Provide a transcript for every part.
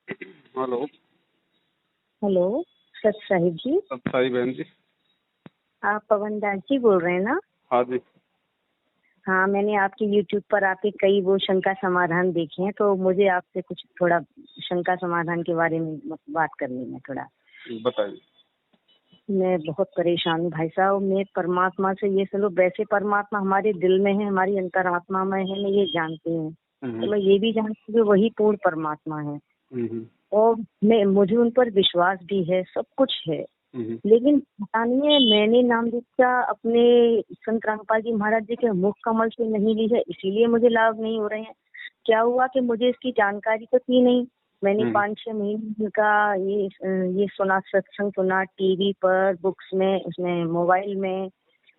Hello. Hello, सत साहिब जी। सही बहन जी। आप पवन दास जी बोल रहे हैं ना? हाँ जी। हाँ, मैंने आपके YouTube पर आपके कई वो शंका समाधान देखे हैं, तो मुझे आपसे कुछ थोड़ा शंका समाधान के बारे में बात करनी है थोड़ा। बताइए। मैं बहुत परेशान हूँ भाई साहब। मैं परमात्मा से ये चलो, वैसे परमात्मा हमारे दिल में है, हमारी अंतरात्मा में है, मैं ये जानती हूँ। तो मैं ये भी जानती हूँ वही पूर्ण परमात्मा है, और मुझे उन पर विश्वास भी है, सब कुछ है। लेकिन पता नहीं है, मैंने नाम दीक्षा अपने संत रामपाल जी महाराज जी के मुख कमल से नहीं ली है, इसीलिए मुझे लाभ नहीं हो रहे हैं। क्या हुआ कि मुझे इसकी जानकारी तो थी नहीं। मैंने 5-6 महीने का ये सुना, सत्संग सुना टीवी पर, बुक्स में, उसमें मोबाइल में,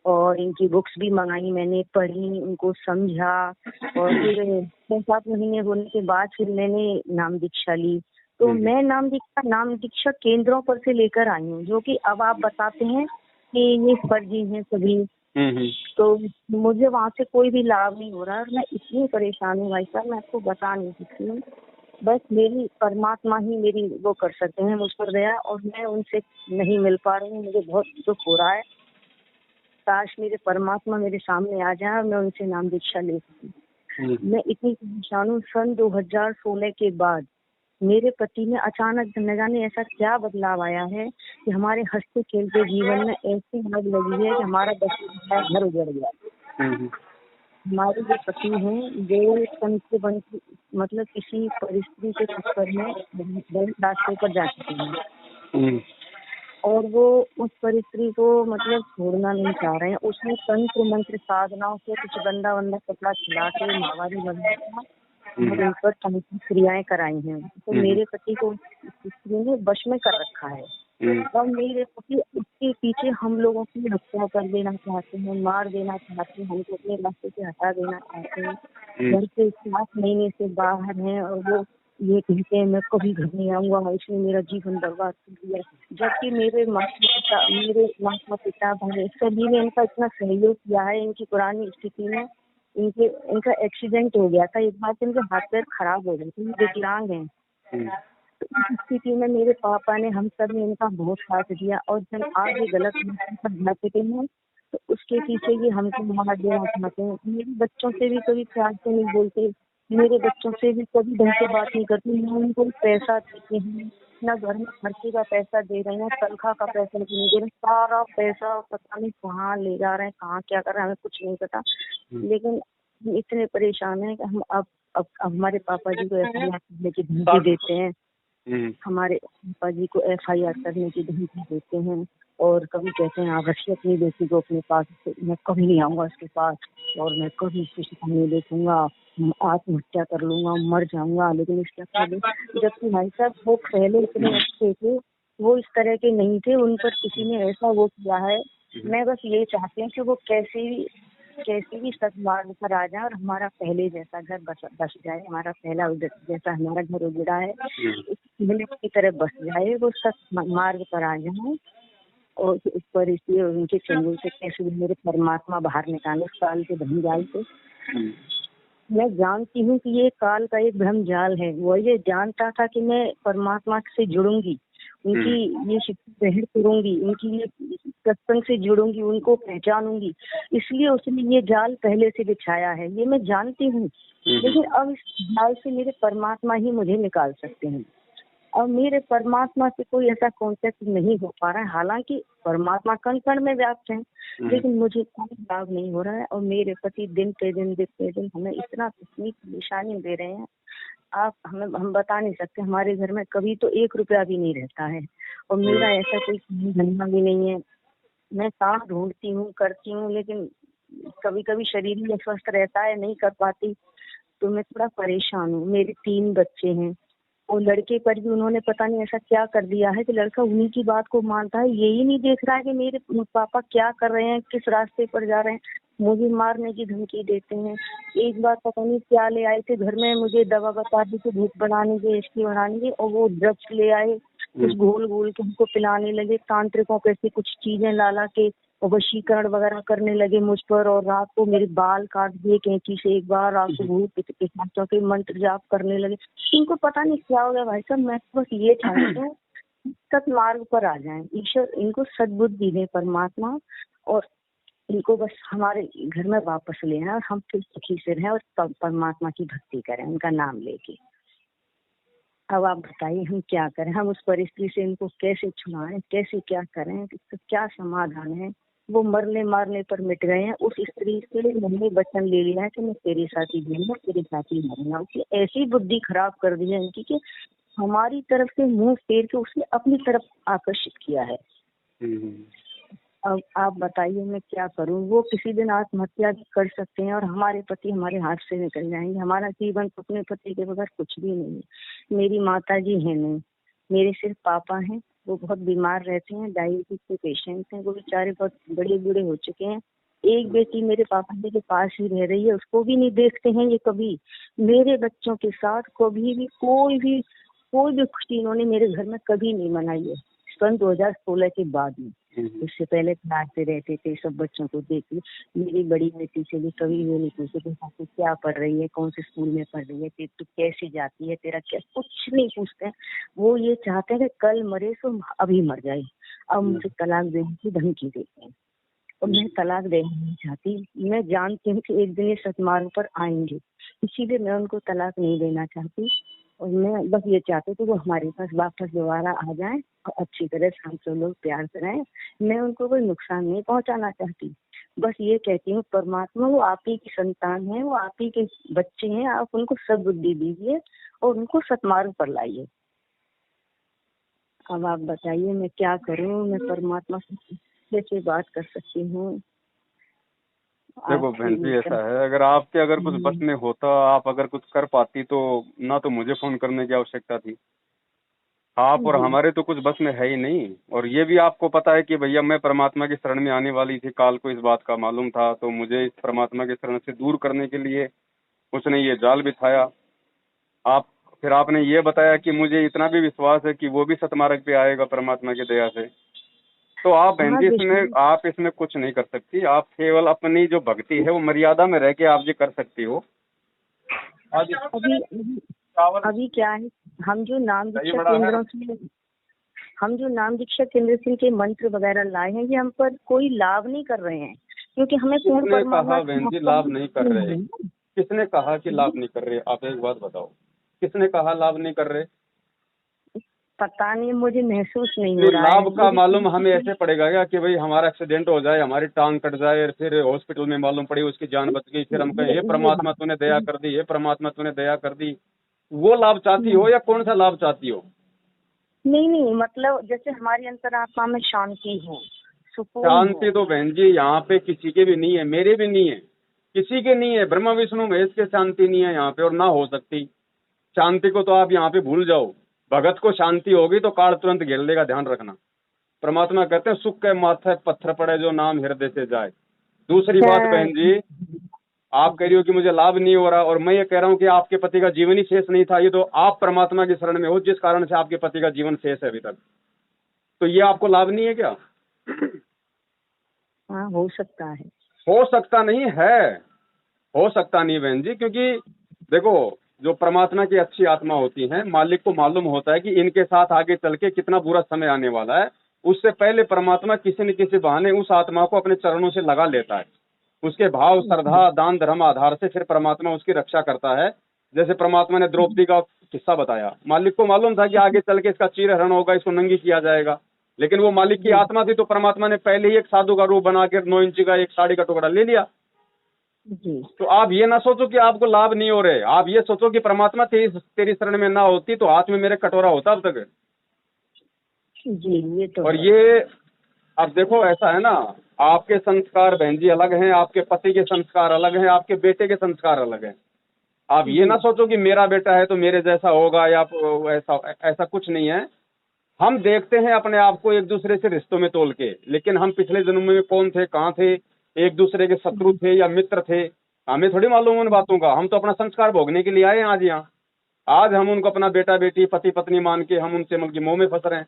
और इनकी बुक्स भी मंगाई, मैंने पढ़ी, उनको समझा, और फिर 6-7 महीने होने के बाद फिर मैंने नाम दीक्षा ली। तो मैं नाम दीक्षा केंद्रों पर से लेकर आई हूँ, जो कि अब आप बताते हैं कि ये फर्जी हैं सभी। तो मुझे वहाँ से कोई भी लाभ नहीं हो रहा है, और मैं इतनी परेशान हूँ भाई साहब, मैं आपको बता नहीं सकती हूँ। बस मेरी परमात्मा ही मेरी वो कर सकते हैं मुझ पर दया, और मैं उनसे नहीं मिल पा रही हूँ। मुझे बहुत दुख हो रहा है। काश मेरे परमात्मा मेरे सामने आ जाए और मैं उनसे नाम दीक्षा ले सकूं। मैं इतनी परेशान हूँ। सन 2016 के बाद मेरे पति में अचानक न जाने ऐसा क्या बदलाव आया है कि हमारे हंसते खेलते जीवन में ऐसी आग लगी है कि हमारा घर उजड़ गया। हमारे जो पति हैं वो तन से बन के, मतलब किसी परिस्थिति के चक्कर में गलत रास्ते पर जा चुके हैं, और वो उस परिस्थिति को मतलब छोड़ना नहीं चाह रहे हैं। उसने तंत्र मंत्र साधनाओं से कुछ गंदा वंदा कपड़ा खिला के मावारी बना और उन पर तंत्र क्रियाएं कराई हैं। तो मेरे पति को स्त्री ने वश में कर रखा है, और मेरे पति उसके पीछे हम लोगों की हत्या कर देना चाहते हैं, मार देना चाहते हैं, हमको अपने रास्ते से हटा देना चाहते हैं। घर से 7 महीने से बाहर हैं, और वो ये कहते हैं मैं कभी घर नहीं आऊंगा, इसने मेरा जीवन बर्बाद कर दिया। जबकि मेरे माता पिता भाई सभी ने इनका इतना सहयोग किया है। इनकी पुरानी स्थिति में इनका एक्सीडेंट हो गया था, एक बार इनके हाथ पैर खराब हो गए थे, विकलांग हैं। तो इस स्थिति में मेरे पापा ने, हम सब ने इनका बहुत साथ दिया, और जब आगे गलत जा चुके हैं तो उसके पीछे ये हमको मार देना चाहते हैं। मेरे बच्चों से भी कभी प्यार से नहीं बोलते, मेरे बच्चों से भी कभी ढंग से बात नहीं करती। ना उनको पैसा देते हैं, ना घर में खर्चे का पैसा दे रहे हैं, तनख्वाह का पैसा नहीं दे रहे। सारा पैसा पता नहीं कहाँ ले जा रहे हैं, कहाँ क्या कर रहे हैं, हमें कुछ नहीं पता। लेकिन हम इतने परेशान हैं कि हम अब हमारे पापा जी को FIR करने की धमकी देते हैं, हमारे पापा जी को FIR करने की धमकी देते हैं, और कभी कहते हैं आप रखिए अपनी बेटी को अपने पास, मैं कभी नहीं आऊंगा उसके पास, और मैं कभी किसी को नहीं देखूंगा, आत्महत्या कर लूंगा, मर जाऊंगा। लेकिन इसके पहले, जबकि भाई साहब वो पहले इतने अच्छे थे, वो इस तरह के नहीं थे, उन पर किसी ने ऐसा वो किया है। मैं बस ये चाहती हूँ कि वो कैसे भी सद्मार्ग पर आ जाए, और हमारा पहले जैसा घर बस जाए। हमारा पहला जैसा हमारा घर उजड़ा है, पहले की तरह बस जाए, वो सत्मार्ग पर आ जाए, और उस पर इसलिए उनके चंगुल से कैसे भी मेरे परमात्मा बाहर निकाले काल के भ्रमजाल से। मैं जानती हूँ कि ये काल का एक भ्रमजाल है। वो ये जानता था कि मैं परमात्मा से जुड़ूंगी, उनकी ये शिक्षा ग्रहण करूंगी, उनकी ये सत्संग से जुड़ूंगी, उनको पहचानूंगी, इसलिए उसने ये जाल पहले से बिछाया है। ये मैं जानती हूँ, लेकिन अब इस जाल से मेरे परमात्मा ही मुझे निकाल सकते हैं, और मेरे परमात्मा से कोई ऐसा कांटेक्ट नहीं हो पा रहा है। हालांकि परमात्मा कण कण में व्याप्त है, लेकिन मुझे कोई लाभ नहीं हो रहा है। और मेरे पति दिन पे दिन हमें इतना परेशानी दे रहे हैं, हम बता नहीं सकते। हमारे घर में कभी तो 1 रुपया भी नहीं रहता है, और मेरा ऐसा कोई धंधा भी नहीं है। मैं काम ढूंढती हूँ, करती हूँ, लेकिन कभी कभी शरीर भी अस्वस्थ रहता है, नहीं कर पाती। तो मैं थोड़ा परेशान हूँ। मेरे 3 बच्चे हैं, और लड़के पर भी उन्होंने पता नहीं ऐसा क्या कर दिया है कि लड़का उन्हीं की बात को मानता है। यही नहीं देख रहा है कि मेरे पापा क्या कर रहे हैं, किस रास्ते पर जा रहे हैं। मुझे मारने की धमकी देते हैं। एक बार पता नहीं क्या ले आए थे घर में, मुझे दवा बता दी थी भूख बढ़ाने की, इसकी बढ़ाने की, और वो ड्रग्स ले आए, कुछ घोल घोल के हमको पिलाने लगे। तांत्रिकों कैसे कुछ चीजें ला के और वशीकरण वगैरह करने लगे मुझ पर, और रात को मेरे बाल काट दिए कैंची से एक बार, रात को भूत पिशाचों के मंत्र जाप करने लगे। इनको पता नहीं क्या हो गया भाई साहब। मैं तो बस ये चाहती हूँ सत्मार्ग पर आ जाएं, ईश्वर इनको सद्बुद्धि दे परमात्मा, और इनको बस हमारे घर में वापस ले आए और हम फिर सुखी से रहें और परमात्मा की भक्ति करें उनका नाम लेके। अब आप बताइए हम क्या करें, हम उस परिस्थिति से इनको कैसे छुड़ाएं, कैसे क्या करें, इसका क्या समाधान है। वो मरने मारने पर मिट गए हैं। उस स्त्री से मैंने वचन ले लिया है कि मैं तेरे साथ ही जीऊंगा, तेरे साथ ही मरूंगा। उसकी ऐसी बुद्धि खराब कर दी है इनकी कि हमारी तरफ से मुंह फेर के उसने अपनी तरफ आकर्षित किया है। अब आप बताइए मैं क्या करूं। वो किसी दिन आत्महत्या भी कर सकते हैं और हमारे पति हमारे हाथ से निकल जाएंगे। हमारा जीवन अपने पति के बगैर कुछ भी नहीं है। मेरी माता जी है नहीं, मेरे सिर्फ पापा हैं, वो बहुत बीमार रहते हैं, डायबिटीज के पेशेंट हैं, वो बेचारे बहुत बड़े बूढ़े हो चुके हैं। एक बेटी मेरे पापा जी के पास ही रह रही है, उसको भी नहीं देखते हैं ये कभी। मेरे बच्चों के साथ कभी भी कोई भी खुशी इन्होंने मेरे घर में कभी नहीं मनाई है, सन 2016 के बाद में। उससे पहले लाते रहते थे, सब बच्चों को देखते। मेरी बड़ी बेटी से भी कभी वो नहीं पूछते कि क्या पढ़ रही है, कौन से स्कूल में पढ़ रही है, तू कैसे जाती है, तेरा क्या, कुछ नहीं पूछते हैं। वो ये चाहते हैं कि कल मरे तो अभी मर जाए। अब मुझे तलाक देने की धमकी देते हैं और मैं तलाक देना नहीं चाहती। मैं जानती हूँ कि एक दिन ये सतमार्ग पर आएंगे, इसीलिए मैं उनको तलाक नहीं देना चाहती। और मैं बस ये चाहती हूँ कि वो हमारे पास वापस दोबारा आ जाएं और अच्छी तरह से हम सब लोग प्यार करें। मैं उनको कोई नुकसान नहीं पहुंचाना चाहती, बस ये कहती हूँ परमात्मा वो आप ही की संतान है, वो आप ही के बच्चे हैं, आप उनको सद्बुद्धि दीजिए और उनको सतमार्ग पर लाइए। अब आप बताइए मैं क्या करूँ, मैं परमात्मा से कैसे बात कर सकती हूँ। देखो बहन जी, ऐसा है, अगर कुछ बस में होता, आप अगर कुछ कर पाती तो ना तो मुझे फोन करने की आवश्यकता थी। आप और हमारे तो कुछ बस में है ही नहीं। और ये भी आपको पता है कि भैया मैं परमात्मा की शरण में आने वाली थी, काल को इस बात का मालूम था, तो मुझे इस परमात्मा की शरण से दूर करने के लिए उसने ये जाल बिछाया। फिर आपने ये बताया कि मुझे इतना भी विश्वास है कि वो भी सतमार्ग पे आएगा परमात्मा की दया से। तो आप बहन जी इसमें कुछ नहीं कर सकती। आप केवल अपनी जो भक्ति है वो मर्यादा में रह के आप ये कर सकती हो। अभी क्या है, हम जो नाम दीक्षा केंद्र से मंत्र वगैरह लाए हैं, ये हम पर कोई लाभ नहीं कर रहे हैं, क्योंकि हमें पूर्ण परमात्मा बहन जी लाभ नहीं कर रहे। किसने कहा कि लाभ नहीं कर रहे? आप एक बात बताओ, किसने कहा लाभ नहीं कर रहे? पता नहीं, मुझे महसूस नहीं हो रहा है। लाभ का मालूम हमें ऐसे पड़ेगा क्या कि भाई हमारा एक्सीडेंट हो जाए, हमारी टांग कट जाए, फिर हॉस्पिटल में मालूम पड़ी उसकी जान बच गई, फिर हम कहें हे परमात्मा तूने दया कर दी, हे परमात्मा तूने दया कर दी। वो लाभ चाहती हो या कौन सा लाभ चाहती हो? नहीं, मतलब जैसे हमारी अंतरात्मा में शांति है, शांति तो बहन जी यहाँ पे किसी के भी नहीं है, मेरे भी नहीं है, किसी के नहीं है। ब्रह्मा विष्णु महेश के शांति नहीं है यहाँ पे, और ना हो सकती। शांति को तो आप यहाँ पे भूल जाओ। भगत को शांति होगी तो काल तुरंत घेर लेगा, ध्यान रखना। परमात्मा कहते हैं सुख के माथे पत्थर पड़े जो नाम हृदय से जाए। दूसरी बात बहन जी, आप कह रही हो कि मुझे लाभ नहीं हो रहा, और मैं ये कह रहा हूँ कि आपके पति का जीवन ही शेष नहीं था। ये तो आप परमात्मा की शरण में हो, जिस कारण से आपके पति का जीवन शेष है अभी तक, तो ये आपको लाभ नहीं है क्या? हाँ, हो सकता है। हो सकता नहीं है, हो सकता नहीं बहन जी, क्योंकि देखो जो परमात्मा की अच्छी आत्मा होती है, मालिक को मालूम होता है कि इनके साथ आगे चल के कितना बुरा समय आने वाला है। उससे पहले परमात्मा किसी न किसी बहाने उस आत्मा को अपने चरणों से लगा लेता है। उसके भाव, श्रद्धा, दान, धर्म आधार से फिर परमात्मा उसकी रक्षा करता है। जैसे परमात्मा ने द्रौपदी का किस्सा बताया, मालिक को मालूम था कि आगे चल के इसका चीरहरण होगा, इसको नंगी किया जाएगा, लेकिन वो मालिक की आत्मा थी, तो परमात्मा ने पहले ही एक साधु का रूप बना के 9 इंच का एक साड़ी का टुकड़ा ले लिया। तो आप ये ना सोचो कि आपको लाभ नहीं हो रहे, आप ये सोचो कि परमात्मा तेरी शरण में ना होती तो हाथ में मेरे कटोरा होता अब तक जी। ये तो और ये अब देखो ऐसा है ना, आपके संस्कार बहन जी अलग हैं, आपके पति के संस्कार अलग हैं, आपके बेटे के संस्कार अलग हैं। आप ये ना सोचो कि मेरा बेटा है तो मेरे जैसा होगा, या ऐसा कुछ नहीं है। हम देखते हैं अपने आप को एक दूसरे से रिश्तों में तोल के, लेकिन हम पिछले जन्म में कौन थे, कहाँ थे, एक दूसरे के शत्रु थे या मित्र थे, हमें थोड़ी मालूम उन बातों का। हम तो अपना संस्कार भोगने के लिए आए हैं आज यहाँ। आज हम उनको अपना बेटा बेटी, पति पत्नी मान के हम उनसे मतलब मोह में फंस रहे हैं।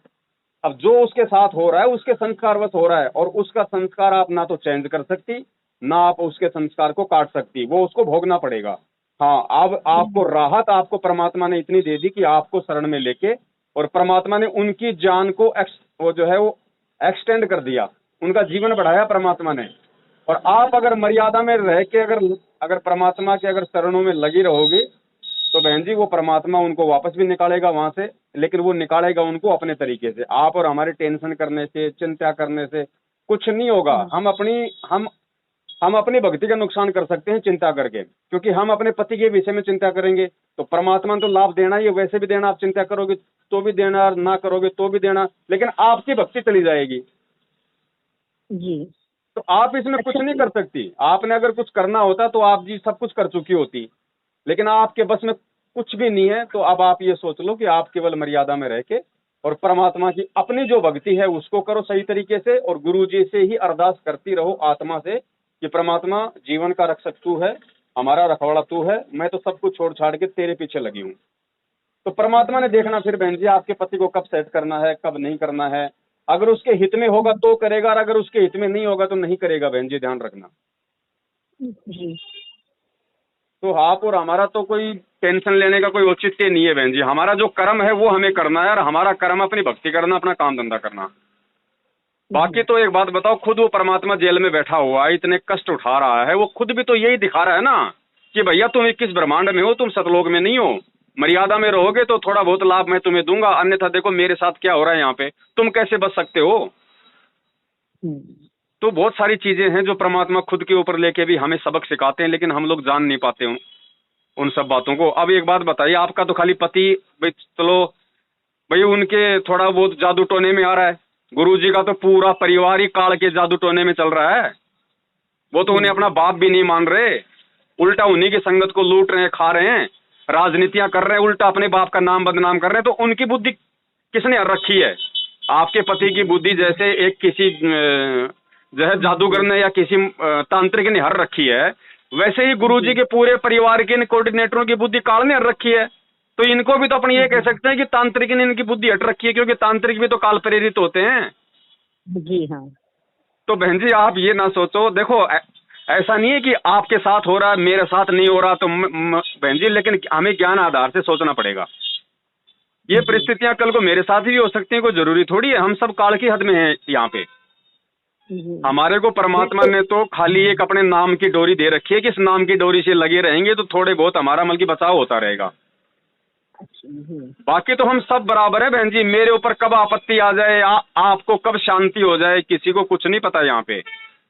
अब जो उसके साथ हो रहा है उसके संस्कारवश हो रहा है, और उसका संस्कार आप ना तो चेंज कर सकती, ना आप उसके संस्कार को काट सकती, वो उसको भोगना पड़ेगा। हाँ, अब आपको राहत आपको परमात्मा ने इतनी दे दी कि आपको शरण में लेके, और परमात्मा ने उनकी जान को वो जो है वो एक्सटेंड कर दिया, उनका जीवन बढ़ाया परमात्मा ने। और आप अगर मर्यादा में रह के अगर परमात्मा के अगर शरणों में लगी रहोगी, तो बहन जी वो परमात्मा उनको वापस भी निकालेगा वहां से, लेकिन वो निकालेगा उनको अपने तरीके से। आप और हमारे टेंशन करने से, चिंता करने से कुछ नहीं होगा। हम अपनी भक्ति का नुकसान कर सकते हैं चिंता करके, क्योंकि हम अपने पति के विषय में चिंता करेंगे तो परमात्मा ने तो लाभ देना ही है, वैसे भी देना, आप चिंता करोगे तो भी देना, ना करोगे तो भी देना, लेकिन आपकी भक्ति चली जाएगी। जी। तो आप इसमें कुछ नहीं कर सकती। आपने अगर कुछ करना होता तो आप जी सब कुछ कर चुकी होती, लेकिन आपके बस में कुछ भी नहीं है। तो अब आप ये सोच लो कि आप केवल मर्यादा में रह के और परमात्मा की अपनी जो भक्ति है उसको करो सही तरीके से, और गुरु जी से ही अरदास करती रहो आत्मा से कि परमात्मा जीवन का रक्षक तू है, हमारा रखवाला तू है, मैं तो सब कुछ छोड़ छाड़ के तेरे पीछे लगी हूँ। तो परमात्मा ने देखना फिर बहन जी आपके पति को कब सेट करना है, कब नहीं करना है। अगर उसके हित में होगा तो करेगा, और अगर उसके हित में नहीं होगा तो नहीं करेगा बहन जी, ध्यान रखना। जी। तो आप और हमारा तो कोई टेंशन लेने का कोई औचित्य नहीं है बहन जी। हमारा जो कर्म है वो हमें करना है, और हमारा कर्म अपनी भक्ति करना, अपना काम धंधा करना। बाकी तो एक बात बताओ, खुद वो परमात्मा जेल में बैठा हुआ है, इतने कष्ट उठा रहा है, वो खुद भी तो यही दिखा रहा है ना कि भैया तुम 21 ब्रह्मांड में हो, तुम सतलोक में नहीं हो। मर्यादा में रहोगे तो थोड़ा बहुत लाभ मैं तुम्हें दूंगा, अन्यथा देखो मेरे साथ क्या हो रहा है यहाँ पे, तुम कैसे बच सकते हो। तो बहुत सारी चीजें हैं जो परमात्मा खुद के ऊपर लेके भी हमें सबक सिखाते हैं, लेकिन हम लोग जान नहीं पाते हो उन सब बातों को। अब एक बात बताइए, आपका तो खाली पति भाई चलो भाई उनके थोड़ा बहुत जादू टोने में आ रहा है, गुरु जी का तो पूरा परिवार ही काल के जादू टोने में चल रहा है। वो तो उन्हें अपना बाप भी नहीं मान रहे, उल्टा उन्हीं की संगत को लूट रहे हैं, खा रहे हैं, राजनीतियां कर रहे हैं, उल्टा अपने बाप का नाम बदनाम कर रहे हैं। तो उनकी बुद्धि किसने हर रखी है? आपके पति की बुद्धि जैसे एक किसी जो है जादूगर ने या किसी तांत्रिक ने हर रखी है, वैसे ही गुरुजी के पूरे परिवार के कोऑर्डिनेटरों की बुद्धि काल ने हर रखी है। तो इनको भी तो अपन ये कह सकते हैं कि तांत्रिक ने इनकी बुद्धि हट रखी है, क्योंकि तांत्रिक भी तो काल प्रेरित होते हैं। जी हाँ। तो बहन जी आप ये ना सोचो, देखो ऐसा नहीं है कि आपके साथ हो रहा है मेरे साथ नहीं हो रहा, तो बहन जी लेकिन हमें ज्ञान आधार से सोचना पड़ेगा। ये परिस्थितियां कल को मेरे साथ भी हो सकती हैं, कोई जरूरी थोड़ी है। हम सब काल की हद में हैं यहाँ पे। हमारे को परमात्मा ने तो खाली एक अपने नाम की डोरी दे रखी है कि इस नाम की डोरी से लगे रहेंगे तो थोड़े बहुत हमारा मतलब बचाव होता रहेगा। बाकी तो हम सब बराबर है बहन जी। मेरे ऊपर कब आपत्ति आ जाए, आपको कब शांति हो जाए, किसी को कुछ नहीं पता यहाँ पे।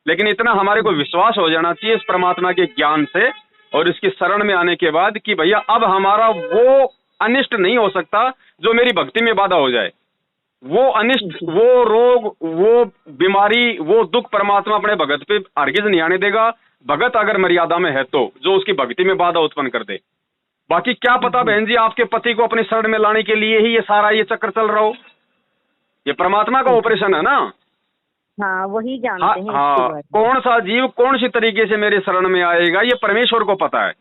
लेकिन इतना हमारे को विश्वास हो जाना चाहिए इस परमात्मा के ज्ञान से और इसकी शरण में आने के बाद कि भैया अब हमारा वो अनिष्ट नहीं हो सकता जो मेरी भक्ति में बाधा हो जाए। वो अनिष्ट, वो रोग, वो बीमारी, वो दुख परमात्मा अपने भगत पे हरगिज नहीं आने देगा। भगत अगर मर्यादा में है तो जो उसकी भक्ति में बाधा उत्पन्न कर दे। बाकी क्या पता बहन जी आपके पति को अपने शरण में लाने के लिए ही ये सारा ये चक्र चल रहा हो। ये परमात्मा का ऑपरेशन है ना। हाँ वही जानते हैं। हाँ, कौन सा जीव कौन सी तरीके से मेरे शरण में आएगा ये परमेश्वर को पता है,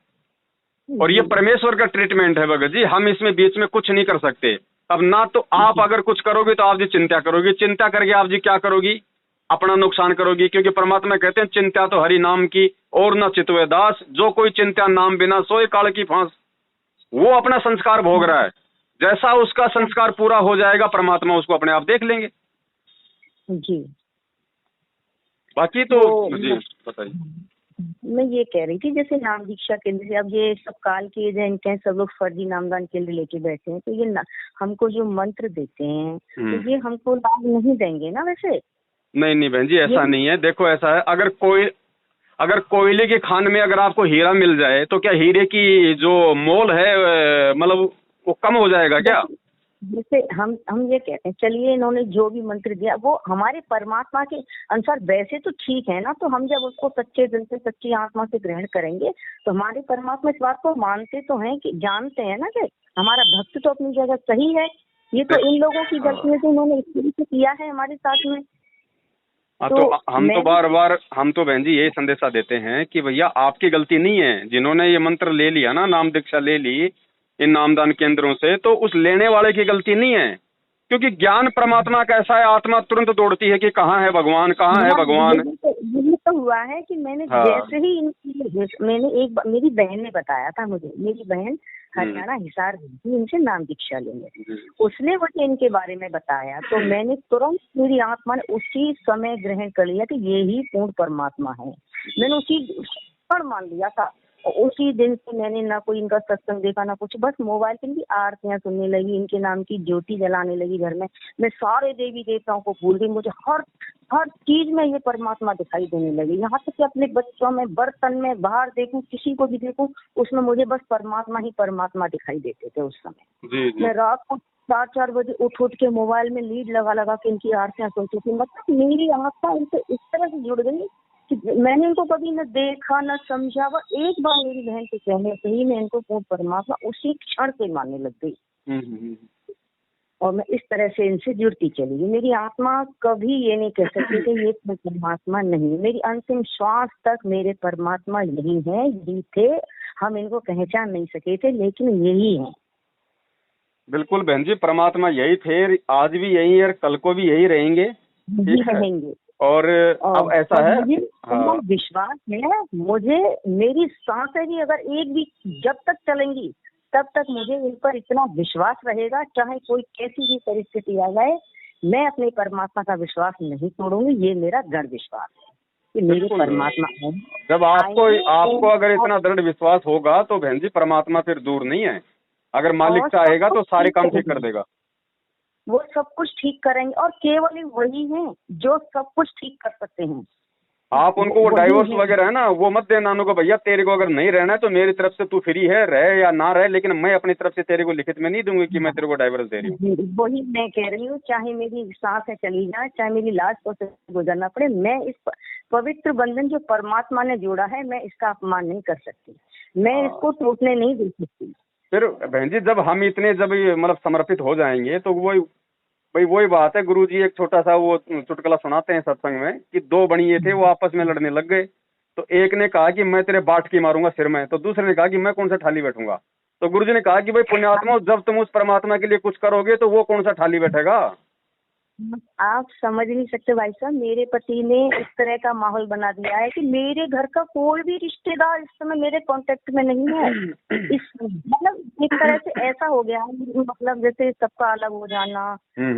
और ये परमेश्वर का ट्रीटमेंट है भगत जी। हम इसमें बीच में कुछ नहीं कर सकते। अब ना तो आप अगर कुछ करोगे तो आप जी चिंता करोगी, चिंता करके आप जी क्या करोगी, अपना नुकसान करोगी। क्योंकि परमात्मा कहते हैं चिंता तो हरि नाम की और न चितवे दास, जो कोई चिंता नाम बिना सोए काल की फांस। वो अपना संस्कार भोग रहा है, जैसा उसका संस्कार पूरा हो जाएगा परमात्मा उसको अपने आप देख लेंगे जी। बाकी तो जी बताइए। मैं ये कह रही थी जैसे नाम दीक्षा केंद्र से अब ये सब काल के इनके सब लोग फर्जी नामदान केंद्र लेके बैठे हैं, तो ये हमको जो मंत्र देते हैं तो ये हमको लाभ नहीं देंगे ना वैसे? नहीं नहीं बहन जी ऐसा नहीं है। देखो ऐसा है, अगर कोयले के खान में अगर आपको हीरा मिल जाए तो क्या हीरे की जो मोल है मतलब वो कम हो जाएगा क्या? जैसे हम ये कहते हैं चलिए इन्होंने जो भी मंत्र दिया वो हमारे परमात्मा के अनुसार वैसे तो ठीक है ना, तो हम जब उसको सच्चे दिल से सच्ची आत्मा से ग्रहण करेंगे तो हमारे परमात्मा इस बात को मानते तो हैं कि जानते हैं ना कि हमारा भक्त तो अपनी जगह सही है। ये तो इन लोगों की गलती है जो उन्होंने इस तरीके से किया है हमारे साथ में। तो हम तो बार हम तो बहन जी यही संदेशा देते हैं कि भैया आपकी गलती नहीं है। जिन्होंने ये मंत्र ले लिया ना, नाम दीक्षा ले ली इन नामदान केंद्रों से, तो उस लेने वाले की गलती नहीं है। क्योंकि ज्ञान परमात्मा का ऐसा है, आत्मा तुरंत दौड़ती है कि कहाँ है भगवान, कहाँ है भगवान। यही तो हुआ है कि मैंने हाँ। जैसे ही मैंने मेरी बहन ने बताया था मुझे, मेरी बहन हरियाणा हिसार गई थी इनसे नाम दीक्षा लेंगे, उसने मुझे इनके बारे में बताया, तो मैंने तुरंत, मेरी आत्मा ने उसी समय ग्रहण कर लिया कि ये ही पूर्ण परमात्मा है। मैंने उसी पर मान लिया था। उसी दिन से मैंने ना कोई इनका सत्संग देखा ना कुछ, बस मोबाइल पे इनकी आरतियां सुनने लगी, इनके नाम की ज्योति जलाने लगी घर में। मैं सारे देवी देवताओं को भूल गई, मुझे हर हर चीज में ये परमात्मा दिखाई देने लगी। यहाँ तक कि अपने बच्चों में, बर्तन में, बाहर देखूं, किसी को भी देखूं, उसमें मुझे बस परमात्मा ही परमात्मा दिखाई देते थे उस समय। मैं रात को 4-4 बजे उठ के मोबाइल में लीड लगा लगा के इनकी आरतियां सुनती थी। मतलब मेरी आत्मा इनसे इस तरह से जुड़ गई कि मैंने इनको कभी न देखा न समझा, वो एक बार मेरी बहन के कहने से ही मैं इनको पूर्ण परमात्मा उसी क्षण से मानने लग गई। और मैं इस तरह से इनसे जुड़ती चली गई। मेरी आत्मा कभी ये नहीं कह सकती कि ये परमात्मा नहीं। मेरी अंतिम श्वास तक मेरे परमात्मा यही है, यही थे। हम इनको पहचान नहीं सके थे, लेकिन यही है। बिल्कुल बहन जी, परमात्मा यही थे, आज भी यही है, कल को भी यही रहेंगे, रहेंगे। और अब ऐसा है, मुझे विश्वास है, मुझे मेरी सांसें भी अगर एक भी जब तक चलेंगी तब तक मुझे इन पर इतना विश्वास रहेगा, चाहे कोई कैसी भी परिस्थिति आ जाए, मैं अपने परमात्मा का विश्वास नहीं तोड़ूंगी। ये मेरा दृढ़ विश्वास है कि मेरे परमात्मा है। जब आपको अगर इतना दृढ़ विश्वास होगा तो बहन जी परमात्मा फिर दूर नहीं है। अगर मालिक चाहेगा तो सारे काम ठीक कर देगा, वो सब कुछ ठीक करेंगे, और केवल वही हैं जो सब कुछ ठीक कर सकते हैं। आप उनको वो डाइवोर्स वगैरह है ना, वो मत देना उनको, भैया तेरे को अगर नहीं रहना है तो मेरी तरफ से तू फ्री है, रहे या ना रहे, लेकिन मैं अपनी तरफ से तेरे को लिखित में नहीं दूंगी कि मैं तेरे को डाइवोर्स दे रही हूँ। वही मैं कह रही हूँ, चाहे मेरी सांसें चली जाए, चाहे मेरी लाश को गुजरना पड़े, मैं इस पवित्र बंधन जो परमात्मा ने जोड़ा है, मैं इसका अपमान नहीं कर सकती, मैं इसको टूटने नहीं दे सकती। फिर बहन जी जब हम इतने मतलब समर्पित हो जाएंगे तो वही बात है। गुरुजी एक छोटा सा वो चुटकुला सुनाते हैं सत्संग में कि 2 बनिए थे, वो आपस में लड़ने लग गए। तो एक ने कहा कि मैं तेरे बाट की मारूंगा सिर में, तो दूसरे ने कहा कि मैं कौन सा ठाली बैठूंगा। तो गुरुजी ने कहा कि भाई पुण्यात्मा, जब तुम उस परमात्मा के लिए कुछ करोगे तो वो कौन सा ठाली बैठेगा। आप समझ नहीं सकते भाई साहब, मेरे पति ने इस तरह का माहौल बना दिया है कि मेरे घर का कोई भी रिश्तेदार इस समय मेरे कांटेक्ट में नहीं है। इस मतलब एक तरह से ऐसा हो गया है, मतलब जैसे सबका अलग हो जाना,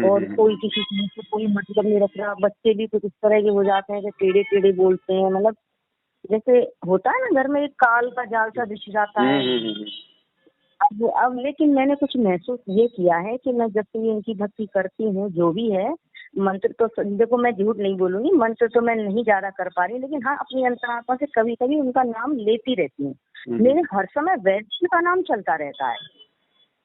और कोई किसी से कोई मतलब नहीं रख रहा। बच्चे भी कुछ इस तरह के हो जाते हैं कि टेढ़े टेढ़े बोलते हैं, मतलब जैसे होता है ना घर में एक काल का जाल सा बिछ जाता है। अब लेकिन मैंने कुछ महसूस ये किया है कि मैं जब से इनकी भक्ति करती हूँ, जो भी है मंत्र, तो देखो मैं झूठ नहीं बोलूंगी, मंत्र तो मैं नहीं ज्यादा कर पा रही, लेकिन हाँ अपनी अंतरात्मा से कभी कभी उनका नाम लेती रहती हूँ। मेरे हर समय वैद्य का नाम चलता रहता है,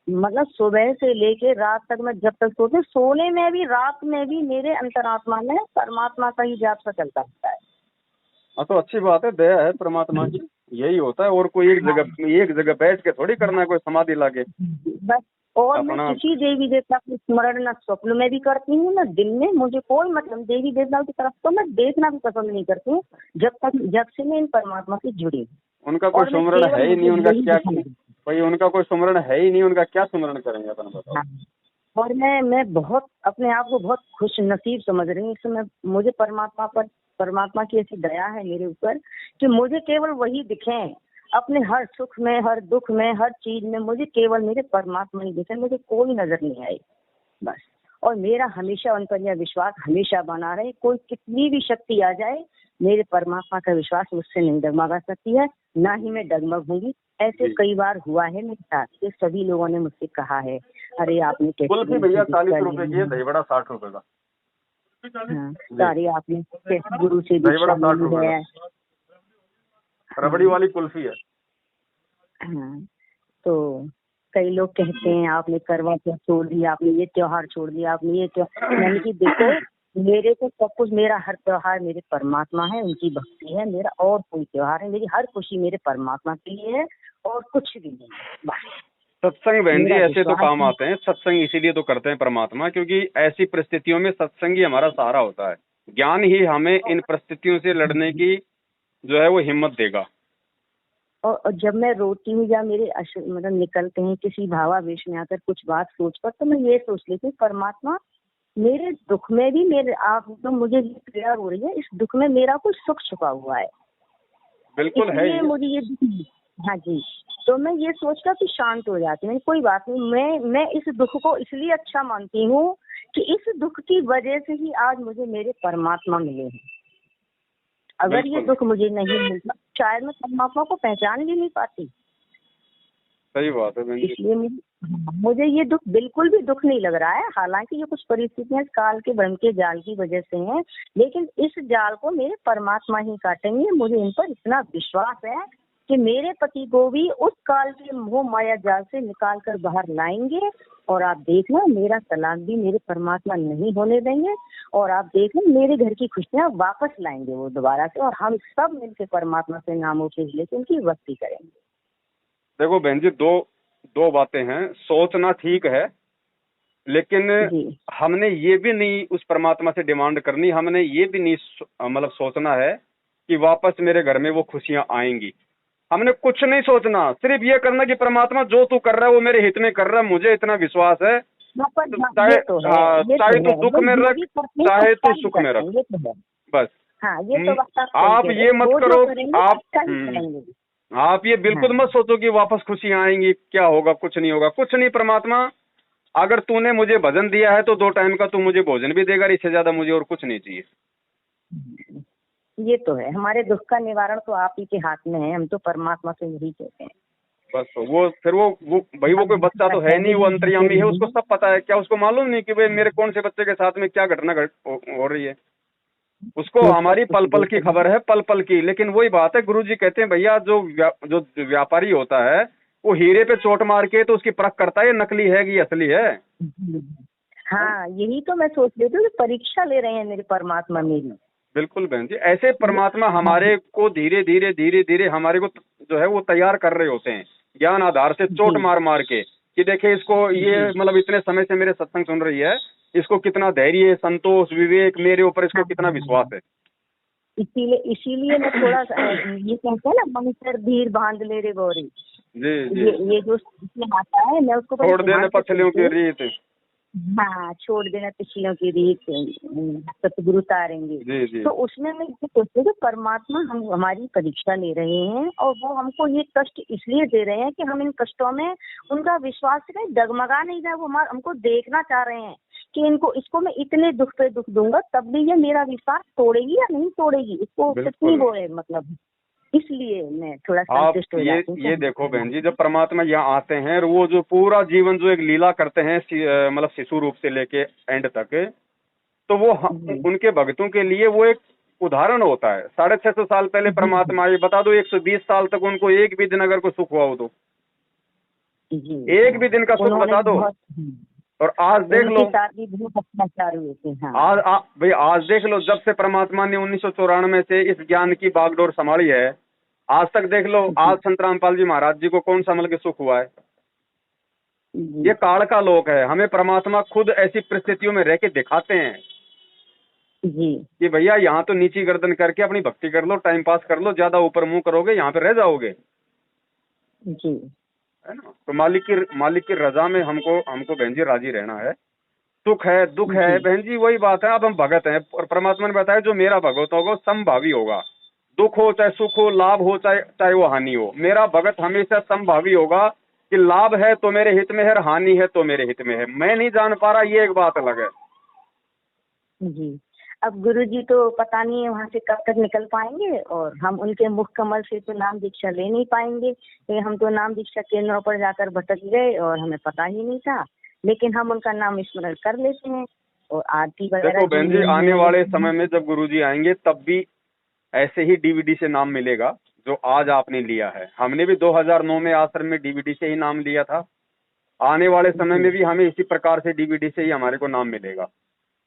मतलब सुबह से लेके रात तक, मैं जब तक सोने में भी, रात में भी मेरे अंतरात्मा में परमात्मा का ही जाप सा चलता रहता है। हाँ तो अच्छी बात है, दया है परमात्मा की, यही होता है। और कोई एक जगह बैठ के थोड़ी करना है, कोई समाधि लाके बस। और मैं किसी देवी देवता को स्मरण न स्वप्न में भी करती हूँ न दिन में, मुझे कोई मतलब देवी देवताओं की तरफ तो मैं देखना भी पसंद नहीं करती हूँ जब से मैं इन परमात्मा से जुड़ी। उनका कोई सुमरण है ही नहीं, उनका क्या भाई, उनका कोई सुमरण है ही नहीं, उनका क्या सुमरण करेंगे अपन बताओ। और मैं बहुत अपने आप को बहुत खुश नसीब समझ रही हूँ इस समय। मुझे परमात्मा की ऐसी दया है मेरे ऊपर कि मुझे केवल वही दिखे, अपने हर सुख में, हर दुख में, हर चीज में मुझे केवल मेरे परमात्मा ही दिखे, मुझे कोई नजर नहीं आए बस। और मेरा हमेशा उन पर यह विश्वास हमेशा बना रहे, कोई कितनी भी शक्ति आ जाए, मेरे परमात्मा का विश्वास मुझसे नहीं डगमगा सकती है, ना ही मैं डगमग होंगी। ऐसे कई बार हुआ है मेरे साथ, ये सभी लोगों ने मुझसे कहा है, अरे आपने कैसे भैया 40 रुपए की है, दही बड़ा 60 रुपए का। सारे आपने कैसे गुरु से दीक्षा है, रबड़ी वाली कुल्फी है। हाँ, तो कई लोग कहते हैं आपने करवा चौथ छोड़ दिया, आपने ये त्योहार छोड़ दिया, आपने ये त्योहार, यानी कि देखो मेरे को सब कुछ, मेरा हर त्योहार मेरे परमात्मा है, उनकी भक्ति है, मेरा और कोई त्योहार है, मेरी हर खुशी मेरे परमात्मा के लिए है और कुछ भी नहीं बस। सत्संग बहन जी ऐसे तो काम आते हैं, सत्संग इसीलिए तो करते हैं परमात्मा, क्योंकि ऐसी परिस्थितियों में सत्संग ही हमारा सहारा होता है। ज्ञान ही हमें इन परिस्थितियों से लड़ने की जो है वो हिम्मत देगा। और जब मैं रोती हूँ या मेरे मतलब निकलते हैं किसी भावावेश में आकर कुछ बात सोचकर, तो मैं ये सोच लेती हूँ परमात्मा मेरे दुख में भी मेरे आप तो मुझे जो पीड़ा हो रही है, इस दुख में मेरा कुछ सुख छुपा हुआ है, बिल्कुल है इसलिए ये। मुझे ये दुख। हाँ जी। तो मैं ये सोचकर कि शांत हो जाती हूँ, कोई बात नहीं, मैं इस दुख को इसलिए अच्छा मानती हूँ कि इस दुख की वजह से ही आज मुझे मेरे परमात्मा मिले हैं। अगर ये बिल्कुल दुख मुझे नहीं मिलता शायद मैं परमात्मा को पहचान भी नहीं पाती। सही बात है बहन जी। इसलिए मुझे ये दुख बिल्कुल भी दुख नहीं लग रहा है। हालांकि ये कुछ परिस्थितियां इस काल के भ्रम के जाल की वजह से हैं, लेकिन इस जाल को मेरे परमात्मा ही काटेंगे। मुझे इन पर इतना विश्वास है कि मेरे पति को भी उस काल के मोह माया जाल से निकाल कर बाहर लाएंगे। और आप देखना मेरा तलाक भी मेरे परमात्मा नहीं होने देंगे, और आप देखना मेरे घर की खुशियां वापस लाएंगे वो दोबारा से, और हम सब मिलकर परमात्मा से नामों के लेकर उनकी भक्ति करेंगे। देखो बहन जी, दो दो बातें हैं। सोचना ठीक है, लेकिन जी हमने ये भी नहीं उस परमात्मा से डिमांड करनी, हमने ये भी नहीं मतलब सोचना है कि वापस मेरे घर में वो खुशियां आएंगी। हमने कुछ नहीं सोचना, सिर्फ ये करना कि परमात्मा जो तू कर रहा है वो मेरे हित में कर रहा है, मुझे इतना विश्वास है। चाहे ये तो है, ये चाहे तो तू है, दुख में रख, चाहे तू सुख में रख, ये तो है। बस। हाँ ये तो बात आप आप सही कह रहे ये हो, मत वो जो करो, करेंगे आप अच्छा ही करेंगे। आप ये बिल्कुल हाँ मत सोचो कि वापस खुशियां आएंगी, क्या होगा, कुछ नहीं होगा, कुछ नहीं। परमात्मा अगर तूने मुझे भजन दिया है तो 2 टाइम का तू मुझे भोजन भी देगा, इससे ज्यादा मुझे और कुछ नहीं चाहिए। ये तो है, हमारे दुख का निवारण तो आप ही के हाथ में है, हम तो परमात्मा से यही कहते हैं। बस तो वो फिर वो भाई वो कोई बच्चा तो है नहीं, वो अंतर्यामी है, उसको सब पता है। क्या उसको मालूम नहीं कि भाई मेरे कौन से बच्चे के साथ में क्या घटना हो रही है? उसको ये सब हमारी कुछ पल पल की देखते हैं। खबर है, पल पल की। लेकिन वही बात है, गुरुजी कहते हैं भैया जो व्यापारी होता है वो हीरे पे चोट मार के तो उसकी परख करता है ये नकली है कि ये असली है। हाँ यही तो मैं सोच रही थी कि परीक्षा ले रहे हैं मेरे परमात्मा मेरी। बिल्कुल बहन जी, ऐसे परमात्मा हमारे को धीरे धीरे धीरे धीरे हमारे को जो है वो तैयार कर रहे होते हैं, ज्ञान आधार से चोट जी मार मार के, कि देखे इसको, ये जी मतलब इतने समय से मेरे सत्संग सुन रही है, इसको कितना धैर्य, संतोष, विवेक, मेरे ऊपर इसको कितना विश्वास है। इसीलिए इसीलिए मैं थोड़ा ये कहते हैं ना, मंत्र धीर बांध ले रे गौरी। जी जी। ये जो इसमें आता है मैं उसको बड़े छोड़ ध्यान देने से पछलियों सुनती की हूँ। रीत। हाँ छोड़ देना पिछलियों की रीत, सतगुरु तारेंगे। जी जी। तो उसमें मैं ये सोचती हूँ कि परमात्मा हम हमारी परीक्षा ले रहे हैं, और वो हमको ये कष्ट इसलिए दे रहे हैं कि हम इन कष्टों में उनका विश्वास कहीं डगमगा नहीं जाए। वो हमको देखना चाह रहे हैं कि इसको मैं इतने दुख पे दुख दूंगा तब भी ये मेरा विश्वास तोड़ेगी या नहीं तोड़ेगी, इसको कितनी बिल्कुल। वो है मतलब। इसलिए मैं थोड़ा आप संतुष्ट हो जाती हूँ ये देखो बहन जी, जब परमात्मा यहाँ आते हैं और वो जो पूरा जीवन जो एक लीला करते हैं, मतलब शिशु रूप से लेके एंड तक, तो वो जी उनके भक्तों के लिए वो एक उदाहरण होता है। 650 साल पहले परमात्मा आए, बता दो 120 साल तक उनको एक भी दिन अगर कोई सुख हुआ हो तो जी एक भी दिन का सुख उन्होंने बता दो। बहुत और आज देख लो, उनके साथ भी बहुत अत्याचार हुए थे। हाँ भाई आज देख लो, जब से परमात्मा ने 1994 से इस ज्ञान की बागडोर संभाली है, आज तक देख लो, जी आज संत रामपाल जी महाराज जी को कौन सा मतलब के सुख हुआ है? जी ये काल का लोक है। हमें परमात्मा खुद ऐसी परिस्थितियों में रह के दिखाते हैं जी कि भैया यहाँ तो नीची गर्दन करके अपनी भक्ति कर लो, टाइम पास कर लो, ज्यादा ऊपर मुंह करोगे यहाँ पे रह जाओगे, जी है ना? तो मालिक की रजा में हमको हमको बहन जी राजी रहना है। सुख है, दुख है जी बहन जी, वही बात है। अब हम भगत हैं और परमात्मा ने बताया जो मेरा भगत होगा समभावी होगा। दुख हो चाहे सुख हो, लाभ हो चाहे चाहे वो हानि हो, मेरा भगत हमेशा समभावी होगा कि लाभ है तो मेरे हित में है और हानि है तो मेरे हित में है। मैं नहीं जान पा रहा, ये एक बात अलग है। जी। अब गुरुजी तो पता नहीं है वहाँ से कब तक निकल पाएंगे, और हम उनके मुख कमल से तो नाम दीक्षा ले नहीं पाएंगे, क्योंकि हम तो नाम दीक्षा केंद्रों पर जाकर भटक गए और हमें पता ही नहीं था। लेकिन हम उनका नाम स्मरण कर लेते हैं, और आरती वगैरह देखो बहन जी, आने वाले समय में जब गुरुजी आएंगे तब भी ऐसे ही डीवीडी से नाम मिलेगा जो आज आपने लिया है। हमने भी 2009 में आश्रम में डीवीडी से ही नाम लिया था। आने वाले समय में भी हमें इसी प्रकार से डीवीडी से ही हमारे को नाम मिलेगा।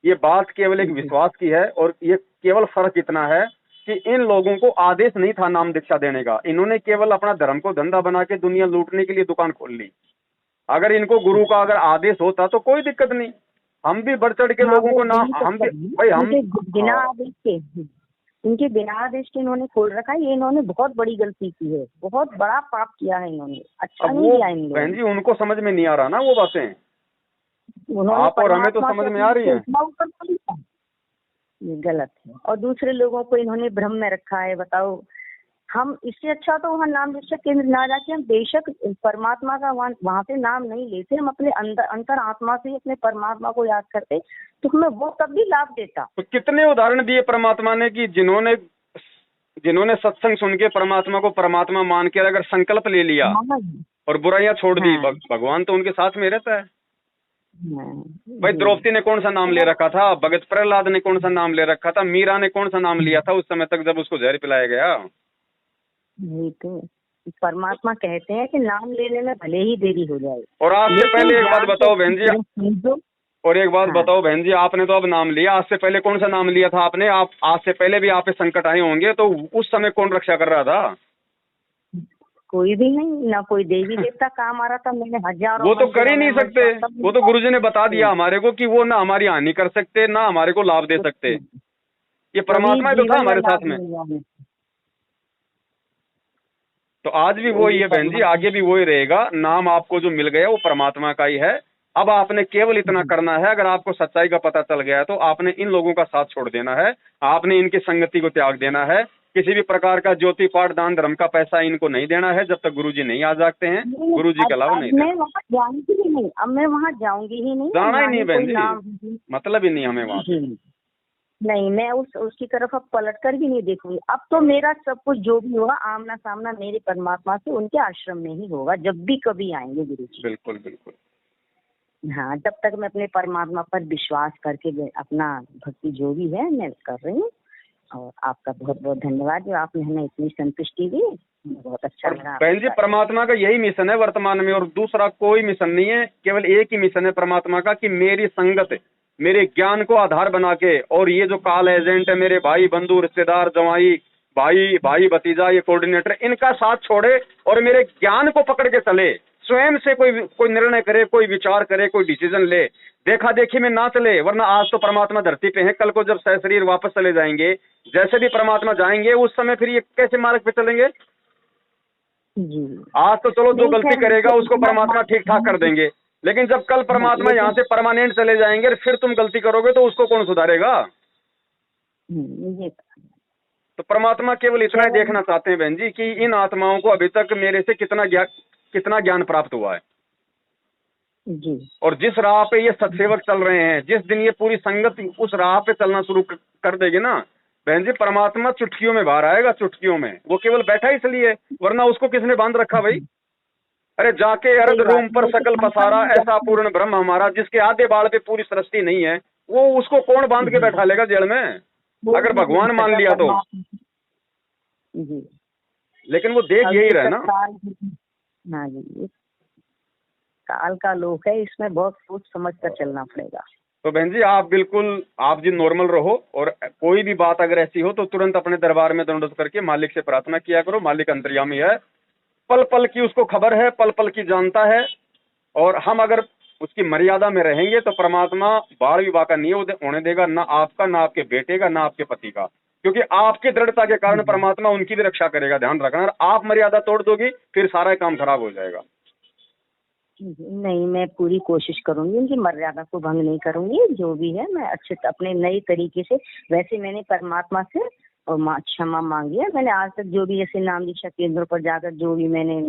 ये बात केवल एक विश्वास की है, और ये केवल फर्क इतना है कि इन लोगों को आदेश नहीं था नाम दीक्षा देने का। इन्होंने केवल अपना धर्म को धंधा बना के दुनिया लूटने के लिए दुकान खोल ली। अगर इनको गुरु का अगर आदेश होता तो कोई दिक्कत नहीं, हम भी बढ़ चढ़ के लोगों को नाम, हम भी भाई हम बिना आदेश के इनके बिना आदेश के इन्होंने खोल रखा है। ये इन्होंने बहुत बड़ी गलती की है, बहुत बड़ा पाप किया है इन्होंने, अच्छा अब नहीं वो किया इन लोगों बहन ने। जी उनको समझ में नहीं आ रहा ना वो बातें, उन्होंने आप और हमें तो परमात्मा से समझ में आ रही अपनी हैं। उपमा ऊपर कर लिया। ये गलत है, और दूसरे लोगों को इन्होंने भ्रम में रखा है। बताओ, हम इससे अच्छा तो वहाँ नाम दीक्षा केंद्र ना जाके हम बेशक परमात्मा का वहाँ से नाम नहीं लेते, हम अपने अंदर अंतर आत्मा से ही अपने परमात्मा को याद करते, तो हमें वो तब भी लाभ देता। तो कितने उदाहरण दिए परमात्मा ने कि जिन्होंने जिन्होंने सत्संग सुन के परमात्मा को परमात्मा मान के अगर संकल्प ले लिया हाँ और बुराइयां छोड़ दी, हाँ भगवान तो उनके साथ में रहता है। हाँ भाई जी। द्रौपदी ने कौन सा नाम ले रखा था, भगत प्रहलाद ने कौन सा नाम ले रखा था, मीरा ने कौन सा नाम लिया था उस समय तक जब उसको जहर पिलाया गया। यही तो परमात्मा कहते हैं कि नाम लेने में भले ही देरी हो जाए, और आज से लेकिन पहले एक बात ज्ञान बताओ को बहन जी, समझो। और एक बात हाँ, बताओ बहन जी, आपने तो अब नाम लिया, आज से पहले कौन सा नाम लिया था आपने? आप आज से पहले भी आप पे संकट आए होंगे, तो उस समय कौन रक्षा कर रहा था? कोई भी नहीं, ना कोई देवी देवता काम आ रहा था। मैंने हजारों वो तो कर ही मंदिरों में नहीं सकते, वो तो गुरुजी ने बता दिया हमारे को कि वो ना हमारी हानि कर सकते ना हमारे को लाभ दे सकते। ये कभी परमात्मा ही तो था जीवन में हमारे साथ लाभ में। नहीं हुआ। तो आज भी वही है बहन जी, आगे भी वही रहेगा। नाम आपको जो मिल गया वो परमात्मा का ही है। अब आपने केवल इतना करना है, अगर आपको सच्चाई का पता चल गया है तो आपने इन लोगों का साथ छोड़ देना है, आपने इनकी संगति को त्याग देना है। किसी भी प्रकार का ज्योति पाठ दान धर्म का पैसा इनको नहीं देना है जब तक गुरुजी नहीं आ जागते हैं, गुरुजी के अलावा अब नहीं मैं देना। वहाँ जाऊंगी ही नहीं, अब मैं वहाँ जाऊंगी ही नहीं, जाना ही ना नहीं ही बहन कोई नाम। जी, मतलब ही नहीं हमें वहाँ से। जी नहीं, मैं उसकी तरफ अब पलट कर भी नहीं देखूंगी। अब तो मेरा सब कुछ जो भी होगा आमना सामना मेरे परमात्मा से उनके आश्रम में ही होगा, जब भी कभी आएंगे गुरु जी। बिल्कुल बिल्कुल। हाँ, तब तक मैं अपने परमात्मा पर विश्वास करके अपना भक्ति जो भी है मैं कर रही हूँ। और आपका बहुत बहुत धन्यवाद जो आपने हमें इतनी संतुष्टि दी, बहुत अच्छा और लगा। बहन जी परमात्मा का यही मिशन है वर्तमान में, और दूसरा कोई मिशन नहीं है, केवल एक ही मिशन है परमात्मा का कि मेरी संगत, मेरे ज्ञान को आधार बना के, और ये जो काल एजेंट है, मेरे भाई बंधु रिश्तेदार जवाई भाई भाई भतीजा, ये कोऑर्डिनेटर, इनका साथ छोड़े और मेरे ज्ञान को पकड़ के चले। स्वयं से कोई निर्णय करे, कोई विचार करे, कोई डिसीजन ले, देखा देखी में ना चले। वरना आज तो परमात्मा धरती पे है, कल को जब सशरीर वापस चले जाएंगे, जैसे भी परमात्मा जाएंगे उस समय फिर ये कैसे मार्ग पे चलेंगे? जी आज तो चलो जो नहीं, गलती खैर करेगा उसको परमात्मा ठीक ठाक कर देंगे, लेकिन जब कल परमात्मा यहाँ से परमानेंट चले जाएंगे फिर तुम गलती करोगे तो उसको कौन सुधारेगा? ये तो परमात्मा केवल इतना ही देखना चाहते हैं बहन जी कि इन आत्माओं को अभी तक मेरे से कितना ज्ञान प्राप्त हुआ है। जी और जिस राह पे ये सत्सेवक चल रहे हैं, जिस दिन ये पूरी संगत उस राह पे चलना शुरू कर देगी ना बहन जी, परमात्मा चुटकियों में बाहर आएगा, चुटकियों में। वो केवल बैठा इसलिए, वरना उसको किसने बांध रखा भाई? अरे जाके अरद रूम पर सकल पसारा, ऐसा पूर्ण ब्रह्म हमारा, जिसके आधे बाल पे पूरी सृष्टि नहीं है, वो उसको कौन बांध के बैठा लेगा जेल में? अगर भगवान मान लिया तो। जी लेकिन वो देख यही रहे ना। हाँ जी, काल का लोक है, इसमें बहुत सोच समझ कर चलना पड़ेगा। तो बहन जी आप बिल्कुल, आप जी नॉर्मल रहो, और कोई भी बात अगर ऐसी हो तो तुरंत अपने दरबार में दंडोत करके मालिक से प्रार्थना किया करो। मालिक अंतर्यामी है, पल पल की उसको खबर है, पल पल की जानता है। और हम अगर उसकी मर्यादा में रहेंगे तो परमात्मा बाल विवाह का नहीं होने देगा, ना आपका, ना आपके बेटे का, ना आपके पति का, क्योंकि आपकी दृढ़ता के कारण परमात्मा उनकी भी रक्षा करेगा। ध्यान रखना, और आप मर्यादा तोड़ दोगी फिर सारा काम खराब हो जाएगा। नहीं, मैं पूरी कोशिश करूंगी, उनकी मर्यादा को भंग नहीं करूंगी। जो भी है मैं अच्छे अपने नए तरीके से, वैसे मैंने परमात्मा से और क्षमा मांगी है। मैंने आज तक जो भी जैसे नाम दीक्षा केंद्र पर जाकर जो भी मैंने,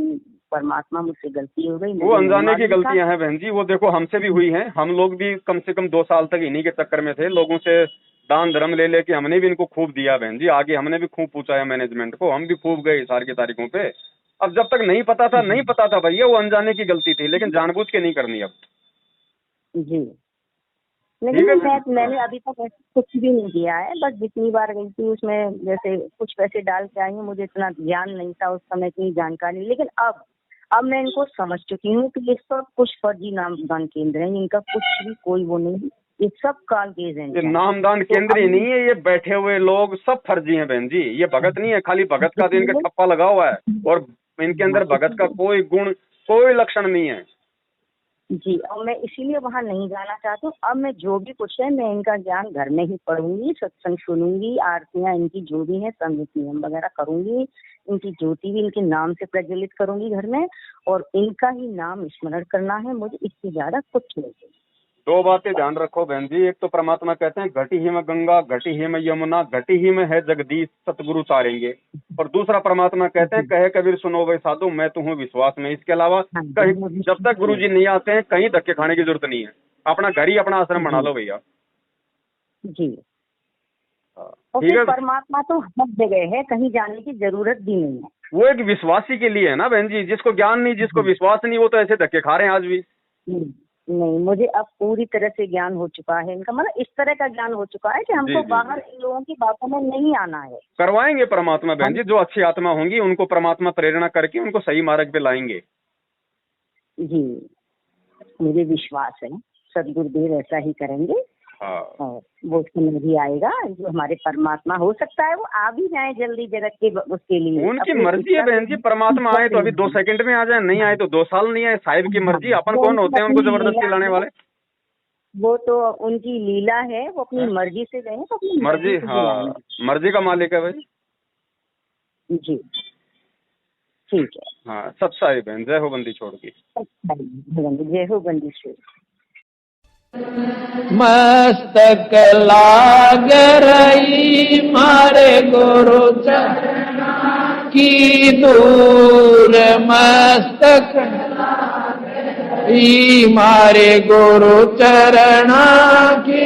परमात्मा मुझसे गलती हो गई, वो अनजाने की गलतियां हैं बहन जी, वो देखो हमसे भी हुई हैं। हम लोग भी कम से कम 2 साल तक इन्हीं के चक्कर में थे, लोगों से दान धर्म ले लेके हमने भी इनको खूब दिया बहन जी। आगे हमने भी खूब पूछा मैनेजमेंट को, हम भी खूब गए सार की तारीखों पे। अब जब तक नहीं पता था नहीं पता था भैया, वो अनजाने की गलती थी, लेकिन जानबूझ के नहीं करनी अब। जी लेकिन मैंने अभी तक ऐसा कुछ भी नहीं किया है। बस जितनी बार गई थी उसमें जैसे कुछ पैसे डाल के आई हूँ, मुझे इतना ज्ञान नहीं था उस समय, इतनी जानकारी। लेकिन अब मैं इनको समझ चुकी हूँ कि ये सब कुछ फर्जी नामदान केंद्र है, इनका कुछ भी कोई वो नहीं, ये सब काल के एजेंट ये हैं। नामदान केंद्र ही नहीं है, ये बैठे हुए लोग सब फर्जी हैं बहन जी। ये भगत नहीं है, खाली भगत का तो इनका ठप्पा लगा हुआ है, और इनके अंदर भगत का कोई गुण, कोई लक्षण नहीं है। जी, और मैं इसीलिए वहाँ नहीं जाना चाहती हूँ। अब मैं जो भी कुछ है मैं इनका ज्ञान घर में ही पढ़ूंगी, सत्संग सुनूंगी, आरतियाँ इनकी जो भी है संगीत नियम वगैरह करूंगी, इनकी ज्योति भी इनके नाम से प्रज्वलित करूंगी घर में, और इनका ही नाम स्मरण करना है मुझे, इससे ज्यादा कुछ नहीं। दो बातें ध्यान रखो बहन जी। एक तो परमात्मा कहते हैं घटी ही में गंगा, घटी ही में यमुना, घटी ही में है जगदीश, सतगुरु तारेंगे। और दूसरा परमात्मा कहते हैं कहे कबीर सुनो वे साधु मैं तो हूँ विश्वास में। इसके अलावा कहीं जब तक गुरु जी नहीं आते हैं कहीं धक्के खाने की जरूरत नहीं है। अपना घर ही अपना आश्रम बना लो भैया। जी, और ठीक फिर है। परमात्मा तो हर जगह है, कहीं जाने की जरूरत भी नहीं है। वो एक विश्वासी के लिए है ना बहन जी। जिसको ज्ञान नहीं, जिसको विश्वास नहीं, वो तो ऐसे धक्के खा रहे हैं आज भी। नहीं, मुझे अब पूरी तरह से ज्ञान हो चुका है इनका, मतलब इस तरह का ज्ञान हो चुका है कि हमको बाहर इन लोगों की बातों में नहीं आना है। करवाएंगे परमात्मा बहन जी। जो अच्छी आत्मा होंगी उनको परमात्मा प्रेरणा करके उनको सही मार्ग पे लाएंगे। जी, मुझे विश्वास है सदगुरुदेव ऐसा ही करेंगे। हाँ, और वो समय भी आएगा जो हमारे परमात्मा, हो सकता है वो आ भी जाए जल्दी जगत के उसके लिए। उनकी मर्जी है बहन जी। परमात्मा आए तो अभी 2 सेकंड में आ जाए, नहीं आए तो 2 साल नहीं आए, साहिब की मर्जी। अपन कौन होते हैं उनको जबरदस्ती लाने वाले। वो तो उनकी लीला है, वो अपनी मर्जी से गए तो अपनी मर्जी, से हाँ, जाएंगे। मर्जी का मालिक है भाई। जी, ठीक है। हाँ, सच्चा है बहन। जय हो बंदी छोड़ की। जय हो बंदीश्वर। मस्तक लाग रही मारे गुरु चरणा की दूर, मस्तक ई मारे गुरु चरणा की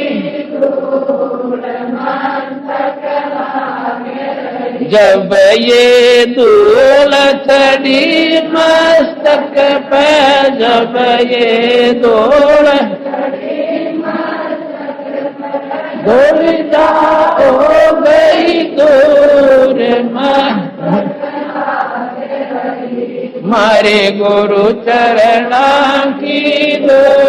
दूर, मस्तक लाग रही। जब ये धूल चढ़ी मस्तक पे, जब ये धूल दुविधा हो गई दूर, मारे गुरु चरणा की दूर।